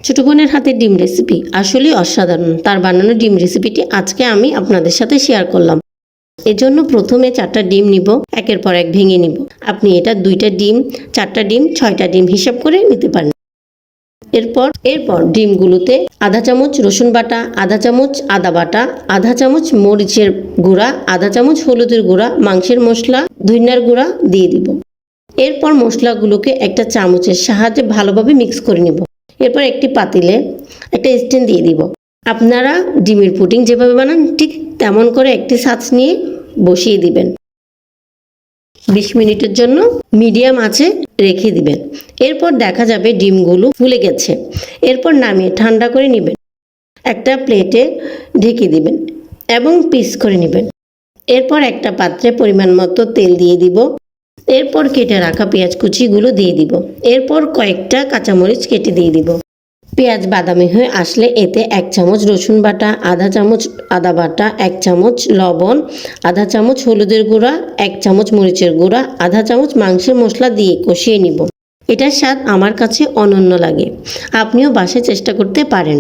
ছোট বোনের হাতের ডিম রেসিপি আসলেই অসাধারণ। তার বানানো ডিম রেসিপিটি আজকে আমি আপনাদের সাথে শেয়ার করলাম। এজন্য প্রথমে 4টা ডিম নিব, একের পর এক ভেঙে নিব। আপনি এটা 2টা ডিম, 4টা ডিম, 6টা ডিম হিসাব করে নিতে পারেন। এরপর ডিমগুলোতে আধা চামচ রসুন বাটা, আধা চামচ আদা বাটা, আধা চামচ মরিচের গুঁড়া, আধা চামচ হলুদের গুঁড়া, মাংসের মশলা, ধনিয়ার গুঁড়া দিয়ে দিব। এরপর মশলাগুলোকে একটা চামচের সাহায্যে ভালোভাবে মিক্স করে নিব। এরপর একটি পাতিলে একটা স্ট্যান্ড দিয়ে দিব। আপনারা ডিমের পুডিং যেভাবে বানান ঠিক তেমন করে একটি ছাঁচ নিয়ে বসিয়ে দিবেন। 20 মিনিটের জন্য মিডিয়াম আঁচে রেখে দিবেন। এরপর দেখা যাবে ডিমগুলো ফুলে গেছে। এরপর নামিয়ে ঠান্ডা করে নেবেন। একটা প্লেটে ঢেকে দিবেন এবং পিস করে নেবেন। এরপর একটা পাত্রে পরিমাণ মতো তেল দিয়ে দিব। এরপর কেটে রাখা পেঁয়াজ কুচিগুলো দিয়ে দিব। এরপর কয়েকটা কাঁচামরিচ কেটে দিয়ে দিব। পেঁয়াজ বাদামি হয়ে আসলে এতে 1 চামচ রসুন বাটা, আধা চামচ আদা বাটা, 1 চামচ লবণ, আধা চামচ হলুদের গুঁড়া, 1 চামচ মরিচের গুঁড়া, আধা চামচ মাংসের মশলা দিয়ে কষিয়ে নিব। এটার স্বাদ আমার কাছে অনন্য লাগে। আপনিও বাসায় চেষ্টা করতে পারেন।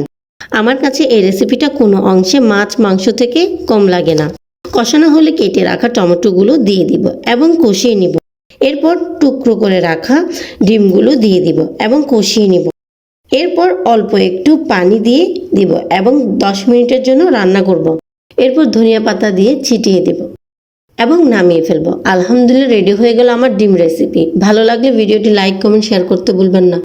আমার কাছে এই রেসিপিটা কোনো অংশে মাছ মাংস থেকে কম লাগে না। কষানো হলে কেটে রাখা টমেটোগুলো দিয়ে দিব এবং কষিয়ে নিব। এরপর টুকরো করে রাখা ডিমগুলো দিয়ে দিব এবং কষিয়ে নিব। এরপর অল্প একটু পানি দিয়ে দিব এবং 10 মিনিটের জন্য রান্না করব। এরপর ধনিয়া পাতা দিয়ে ছিটিয়ে দেব এবং নামিয়ে ফেলবো। আলহামদুলিল্লাহ, রেডি হয়ে গেল আমার ডিম রেসিপি। ভালো লাগলে ভিডিওটি লাইক, কমেন্ট, শেয়ার করতে ভুলবেন না।